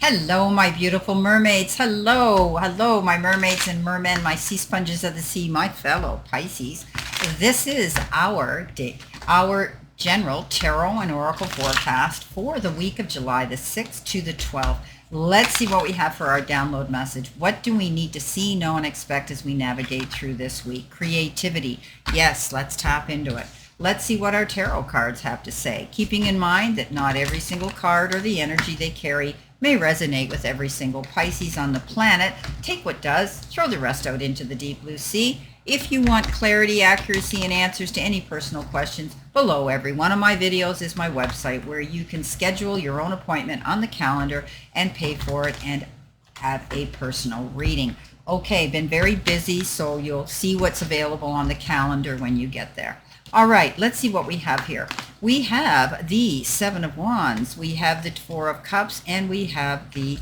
Hello, my beautiful mermaids. Hello, hello, my mermaids and mermen, my sea sponges of the sea, my fellow Pisces. This is our general tarot and oracle forecast for the week of July the 6th to the 12th. Let's see what we have for our download message. What do we need to see, know, and expect as we navigate through this week? Creativity. Yes, let's tap into it. Let's see what our tarot cards have to say, keeping in mind that not every single card or the energy they carry may resonate with every single Pisces on the planet. Take what does, throw the rest out into the deep blue sea. If you want clarity, accuracy, and answers to any personal questions, below every one of my videos is my website where you can schedule your own appointment on the calendar and pay for it and have a personal reading. Okay, been very busy, so you'll see what's available on the calendar when you get there. All right, let's see what we have here. We have the Seven of Wands, we have the Four of Cups, and we have the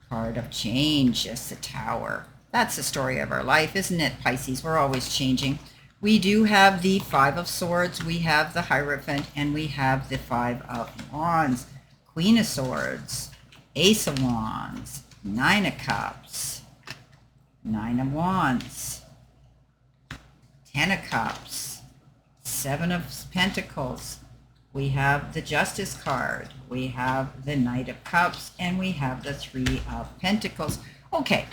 card of change, yes, the Tower. That's the story of our life, isn't it, Pisces? We're always changing. We do have the Five of Swords, we have the Hierophant, and we have the Five of Wands. Queen of Swords, Ace of Wands, Nine of Cups, Nine of Wands, Ten of Cups, Seven of Pentacles. We have the Justice card. We have the Knight of Cups, and we have the Three of Pentacles. Okay,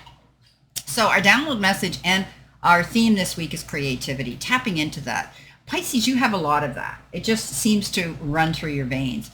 so our download message and our theme this week is creativity, tapping into that. Pisces, you have a lot of that. It just seems to run through your veins.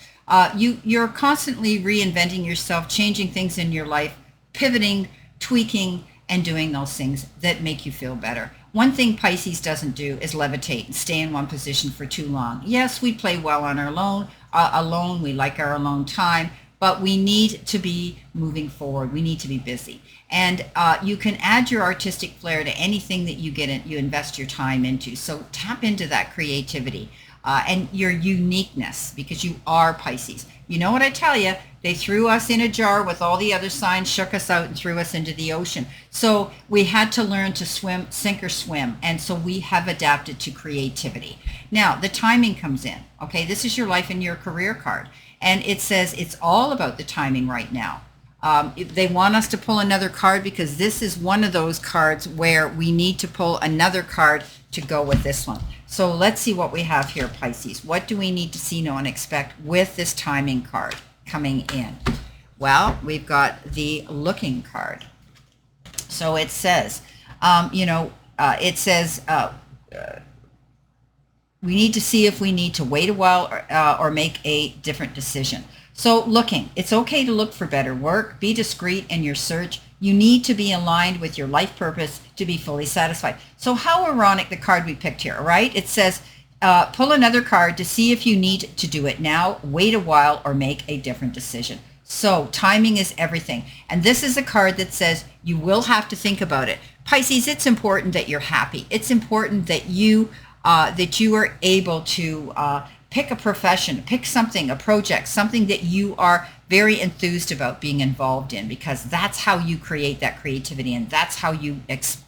You're constantly reinventing yourself, changing things in your life, pivoting, tweaking, and doing those things that make you feel better. One thing Pisces doesn't do is levitate and stay in one position for too long. Yes, we play well on our alone. We like our alone time, but we need to be moving forward. We need to be busy. And you can add your artistic flair to anything that you invest your time into. So tap into that creativity and your uniqueness, because you are Pisces. You know what I tell you? They threw us in a jar with all the other signs, shook us out, and threw us into the ocean. So we had to learn to swim, sink or swim. And so we have adapted to creativity. Now, the timing comes in. Okay, this is your life and your career card. And it says it's all about the timing right now. They want us to pull another card because this is one of those cards where we need to pull another card to go with this one. So let's see what we have here, Pisces. What do we need to see, know, and expect with this timing card coming in? Well, we've got the looking card. So it says, we need to see if we need to wait a while or make a different decision. So looking, it's okay to look for better work. Be discreet in your search. You need to be aligned with your life purpose to be fully satisfied. So how ironic the card we picked here, right? It says, pull another card to see if you need to do it now, wait a while, or make a different decision. So timing is everything. And this is a card that says you will have to think about it. Pisces, it's important that you're happy. It's important that you are able to pick a profession, pick something, a project, something that you are very enthused about being involved in, because that's how you create that creativity and that's how you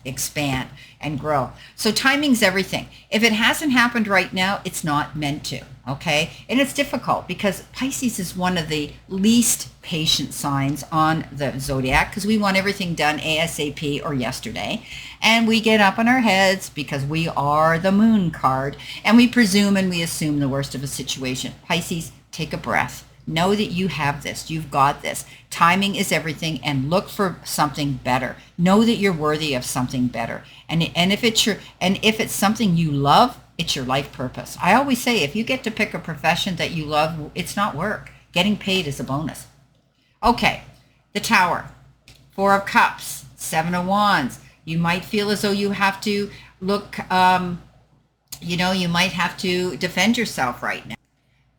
expand and grow. So timing's everything. If it hasn't happened right now, it's not meant to, okay? And it's difficult because Pisces is one of the least patient signs on the zodiac because we want everything done ASAP or yesterday. And we get up on our heads because we are the moon card and we presume and we assume the worst of a situation. Pisces, take a breath. Know that you have this. You've got this. Timing is everything, and look for something better. Know that you're worthy of something better. And if it's something you love, it's your life purpose. I always say if you get to pick a profession that you love, it's not work. Getting paid is a bonus. Okay, the Tower, Four of Cups, Seven of Wands. You might feel as though you have to look, you might have to defend yourself right now.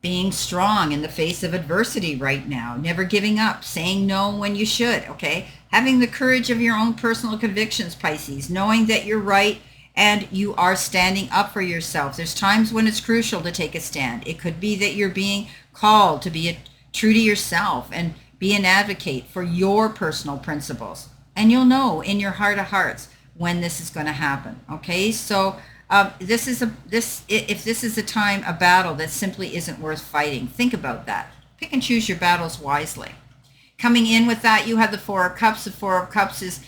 Being strong in the face of adversity right now, never giving up, saying no when you should, okay? Having the courage of your own personal convictions, Pisces, knowing that you're right and you are standing up for yourself. There's times when it's crucial to take a stand. It could be that you're being called to be true to yourself and be an advocate for your personal principles. And you'll know in your heart of hearts when this is going to happen, okay? So if this is a time, a battle that simply isn't worth fighting, think about that. Pick and choose your battles wisely. Coming in with that, you have the Four of Cups. The Four of Cups is,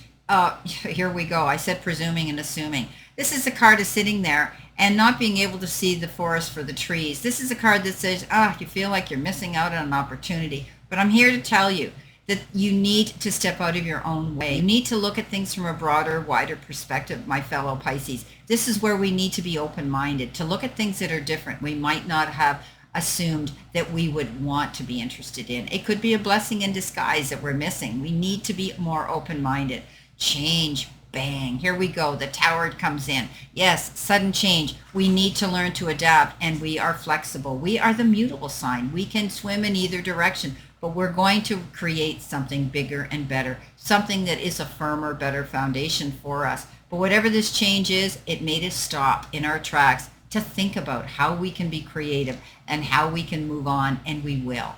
here we go. I said presuming and assuming. This is a card of sitting there and not being able to see the forest for the trees. This is a card that says, you feel like you're missing out on an opportunity. But I'm here to tell you that you need to step out of your own way. You need to look at things from a broader, wider perspective, my fellow Pisces. This is where we need to be open-minded, to look at things that are different. We might not have assumed that we would want to be interested in. It could be a blessing in disguise that we're missing. We need to be more open-minded. Change, bang, here we go. The Tower comes in. Yes, sudden change. We need to learn to adapt, and we are flexible. We are the mutable sign. We can swim in either direction, but we're going to create something bigger and better, something that is a firmer, better foundation for us. But whatever this change is, it made us stop in our tracks to think about how we can be creative and how we can move on, and we will.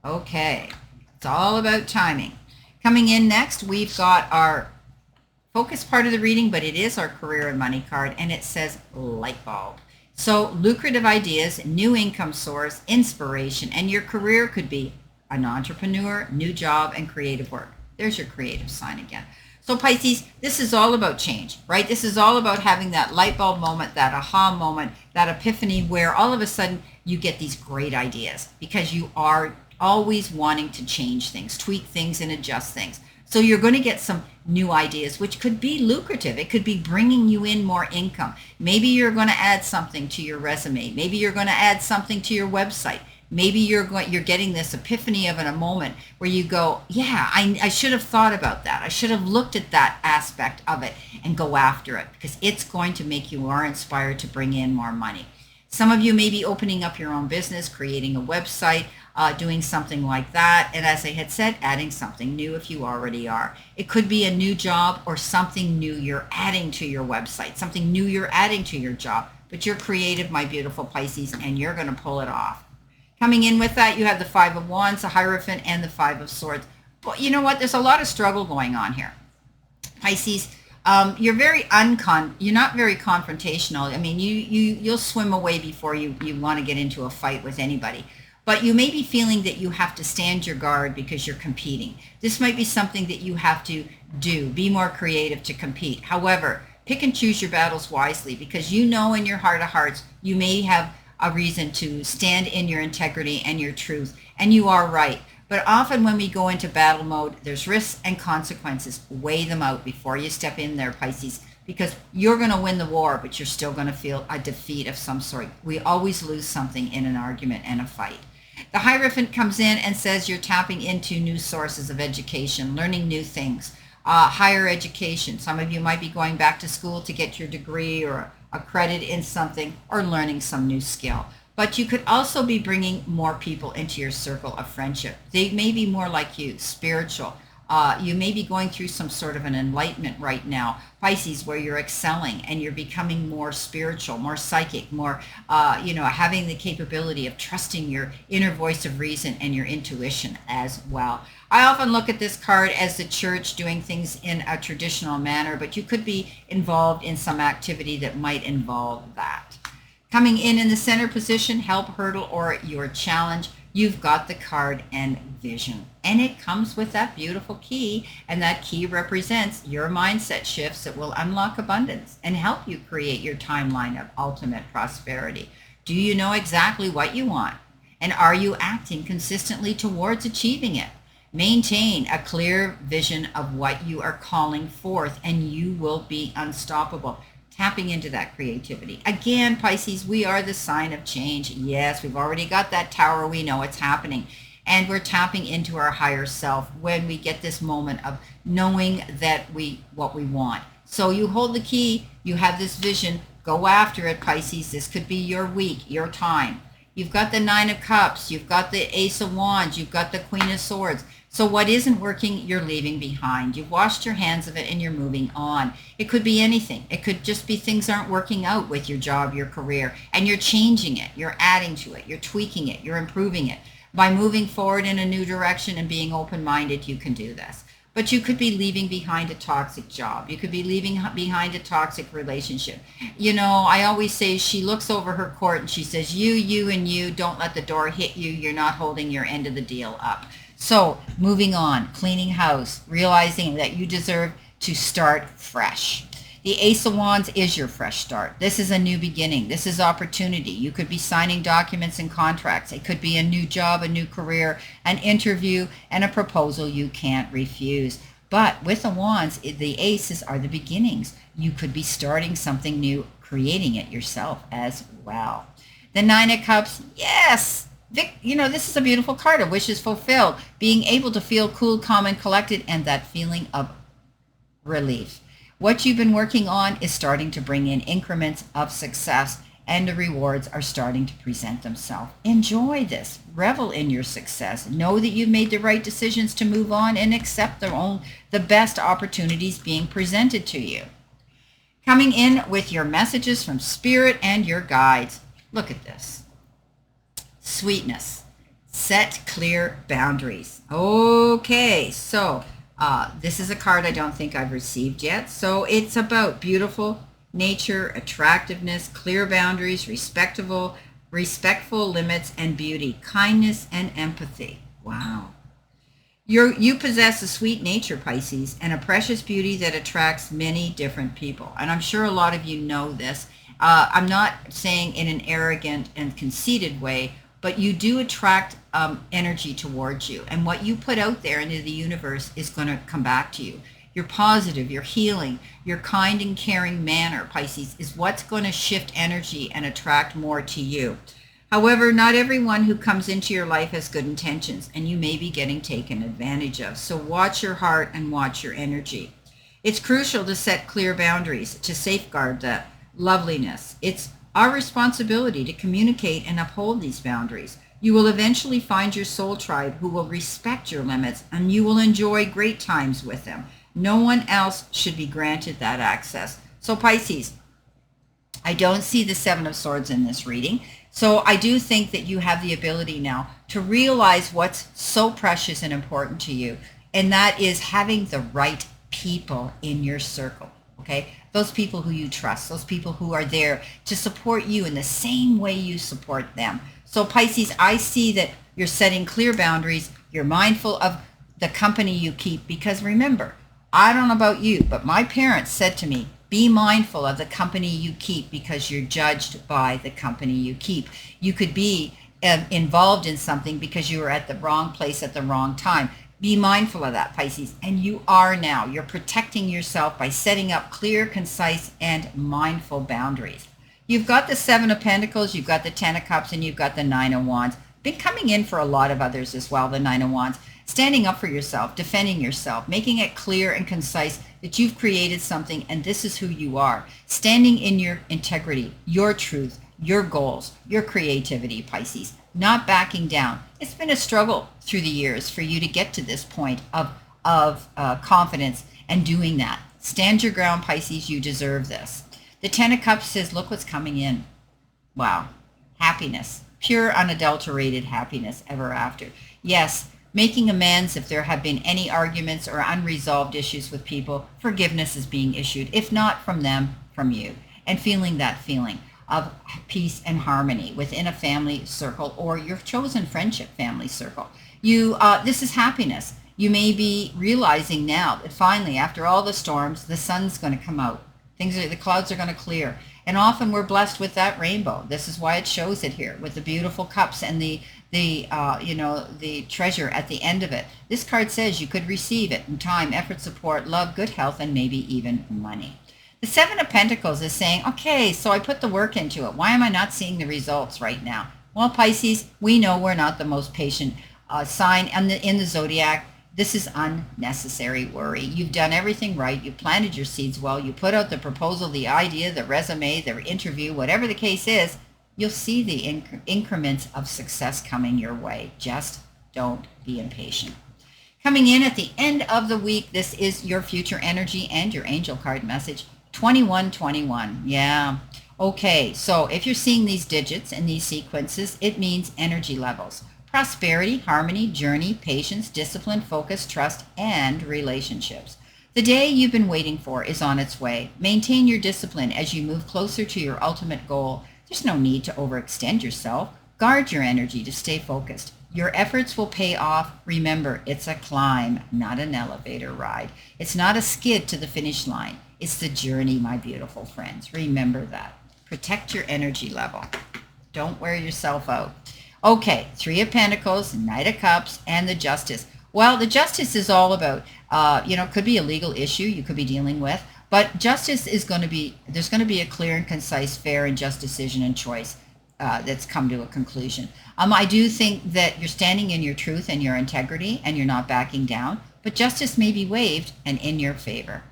Okay, it's all about timing. Coming in next, we've got our focus part of the reading, but it is our career and money card, and it says light bulb. So lucrative ideas, new income source, inspiration, and your career could be an entrepreneur, new job, and creative work. There's your creative sign again. So Pisces, this is all about change, right? This is all about having that light bulb moment, that aha moment, that epiphany where all of a sudden you get these great ideas because you are always wanting to change things, tweak things, and adjust things. So you're going to get some new ideas, which could be lucrative. It could be bringing you in more income. Maybe you're going to add something to your resume. Maybe you're going to add something to your website. Maybe you're getting this epiphany of a moment where you go, yeah, I should have thought about that. I should have looked at that aspect of it and go after it because it's going to make you more inspired to bring in more money. Some of you may be opening up your own business, creating a website, doing something like that. And as I had said, adding something new if you already are. It could be a new job or something new you're adding to your website, something new you're adding to your job. But you're creative, my beautiful Pisces, and you're going to pull it off. Coming in with that, you have the Five of Wands, the Hierophant, and the Five of Swords. Well, you know what? There's a lot of struggle going on here. Pisces, you're not very confrontational. I mean, you'll swim away before you want to get into a fight with anybody. But you may be feeling that you have to stand your guard because you're competing. This might be something that you have to do. Be more creative to compete. However, pick and choose your battles wisely because you know in your heart of hearts you may have a reason to stand in your integrity and your truth, and you are right. But often when we go into battle mode, there's risks and consequences. Weigh them out before you step in there, Pisces, because you're going to win the war, but you're still going to feel a defeat of some sort. We always lose something in an argument and a fight. The Hierophant comes in and says you're tapping into new sources of education, learning new things, higher education. Some of you might be going back to school to get your degree or a credit in something or learning some new skill. But you could also be bringing more people into your circle of friendship. They may be more like you, spiritual. You may be going through some sort of an enlightenment right now, Pisces, where you're excelling and you're becoming more spiritual, more psychic, more, having the capability of trusting your inner voice of reason and your intuition as well. I often look at this card as the church doing things in a traditional manner, but you could be involved in some activity that might involve that. Coming in the center position, help, hurdle, or your challenge, you've got the card and vision. And it comes with that beautiful key, and that key represents your mindset shifts that will unlock abundance and help you create your timeline of ultimate prosperity. Do you know exactly what you want? And are you acting consistently towards achieving it? Maintain a clear vision of what you are calling forth, and you will be unstoppable. Tapping into that creativity. Again, Pisces, we are the sign of change. Yes, we've already got that tower. We know it's happening. And we're tapping into our higher self when we get this moment of knowing that what we want. So you hold the key. You have this vision. Go after it, Pisces. This could be your week, your time. You've got the Nine of Cups. You've got the Ace of Wands. You've got the Queen of Swords. So what isn't working, you're leaving behind. You've washed your hands of it and you're moving on. It could be anything. It could just be things aren't working out with your job, your career, and you're changing it. You're adding to it. You're tweaking it. You're improving it. By moving forward in a new direction and being open-minded, you can do this. But you could be leaving behind a toxic job. You could be leaving behind a toxic relationship. You know, I always say she looks over her court and she says, you, and you, don't let the door hit you. You're not holding your end of the deal up. So moving on, cleaning house, realizing that you deserve to start fresh. The Ace of Wands is your fresh start. This is a new beginning. This is opportunity. You could be signing documents and contracts. It could be a new job, a new career, an interview, and a proposal you can't refuse. But with the Wands, the aces are the beginnings. You could be starting something new, creating it yourself as well. The Nine of Cups, yes. This is a beautiful card of wishes fulfilled. Being able to feel cool, calm, and collected, and that feeling of relief. What you've been working on is starting to bring in increments of success, and the rewards are starting to present themselves. Enjoy this. Revel in your success. Know that you've made the right decisions to move on and accept the best opportunities being presented to you. Coming in with your messages from Spirit and your guides. Look at this. Sweetness. Set clear boundaries. Okay, so this is a card I don't think I've received yet. So it's about beautiful nature, attractiveness, clear boundaries, respectful limits, and beauty, kindness and empathy. Wow. You possess a sweet nature, Pisces, and a precious beauty that attracts many different people. And I'm sure a lot of you know this. I'm not saying in an arrogant and conceited way, but you do attract energy towards you. And what you put out there into the universe is going to come back to you. You're positive, you're healing, your kind and caring manner, Pisces, is what's going to shift energy and attract more to you. However, not everyone who comes into your life has good intentions, and you may be getting taken advantage of. So watch your heart and watch your energy. It's crucial to set clear boundaries to safeguard that loveliness. It's our responsibility to communicate and uphold these boundaries. You will eventually find your soul tribe who will respect your limits, and you will enjoy great times with them. No one else should be granted that access. So Pisces, I don't see the Seven of Swords in this reading. So I do think that you have the ability now to realize what's so precious and important to you, and that is having the right people in your circle, okay? Those people who you trust, those people who are there to support you in the same way you support them. So Pisces, I see that you're setting clear boundaries. You're mindful of the company you keep, because remember, I don't know about you, but my parents said to me, be mindful of the company you keep, because you're judged by the company you keep. You could be involved in something because you were at the wrong place at the wrong time. Be mindful of that, Pisces. And you are now. You're protecting yourself by setting up clear, concise, and mindful boundaries. You've got the Seven of Pentacles, you've got the Ten of Cups, and you've got the Nine of Wands. Been coming in for a lot of others as well, the Nine of Wands. Standing up for yourself, defending yourself, making it clear and concise that you've created something and this is who you are. Standing in your integrity, your truth, your goals, your creativity, Pisces. Not backing down. It's been a struggle through the years for you to get to this point of confidence and doing that. Stand your ground, Pisces. You deserve this. The Ten of Cups says, look what's coming in. Wow. Happiness. Pure, unadulterated happiness ever after. Yes, making amends if there have been any arguments or unresolved issues with people. Forgiveness is being issued, if not from them, from you. And feeling that feeling of peace and harmony within a family circle or your chosen friendship family circle. This is happiness. You may be realizing now that finally, after all the storms, the sun's going to come out. The clouds are going to clear. And often we're blessed with that rainbow. This is why it shows it here with the beautiful cups and the treasure at the end of it. This card says you could receive it in time, effort, support, love, good health, and maybe even money. The Seven of Pentacles is saying, okay, so I put the work into it. Why am I not seeing the results right now? Well, Pisces, we know we're not the most patient sign in the zodiac. This is unnecessary worry. You've done everything right. You planted your seeds well. You put out the proposal, the idea, the resume, the interview, whatever the case is. You'll see the increments of success coming your way. Just don't be impatient. Coming in at the end of the week, this is your future energy and your angel card message. 2121. Yeah. Okay, so if you're seeing these digits and these sequences, it means energy levels. Prosperity, harmony, journey, patience, discipline, focus, trust, and relationships. The day you've been waiting for is on its way. Maintain your discipline as you move closer to your ultimate goal. There's no need to overextend yourself. Guard your energy to stay focused. Your efforts will pay off. Remember, it's a climb, not an elevator ride. It's not a skid to the finish line. It's the journey, my beautiful friends. Remember that. Protect your energy level. Don't wear yourself out. Okay, Three of Pentacles, Knight of Cups, and the Justice. Well, the Justice is all about, could be a legal issue you could be dealing with, but justice is going to be, there's going to be a clear and concise, fair and just decision and choice that's come to a conclusion. I do think that you're standing in your truth and your integrity and you're not backing down, but justice may be waived and in your favor.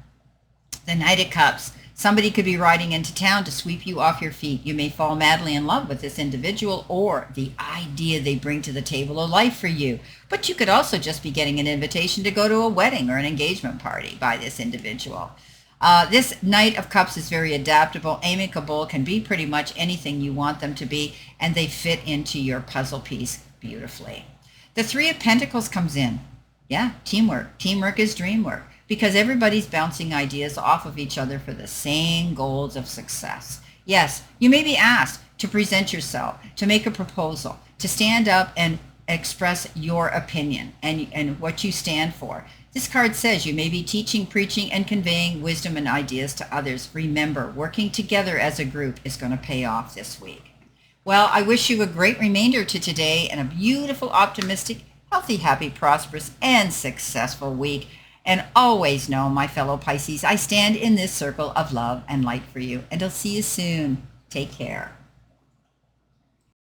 The Knight of Cups. Somebody could be riding into town to sweep you off your feet. You may fall madly in love with this individual or the idea they bring to the table of life for you. But you could also just be getting an invitation to go to a wedding or an engagement party by this individual. This Knight of Cups is very adaptable, amicable, can be pretty much anything you want them to be, and they fit into your puzzle piece beautifully. The Three of Pentacles comes in. Yeah, teamwork. Teamwork is dream work, because everybody's bouncing ideas off of each other for the same goals of success. Yes, you may be asked to present yourself, to make a proposal, to stand up and express your opinion and what you stand for. This card says you may be teaching, preaching, and conveying wisdom and ideas to others. Remember, working together as a group is going to pay off this week. Well, I wish you a great remainder to today and a beautiful, optimistic, healthy, happy, prosperous, and successful week. And always know, my fellow Pisces, I stand in this circle of love and light for you. And I'll see you soon. Take care.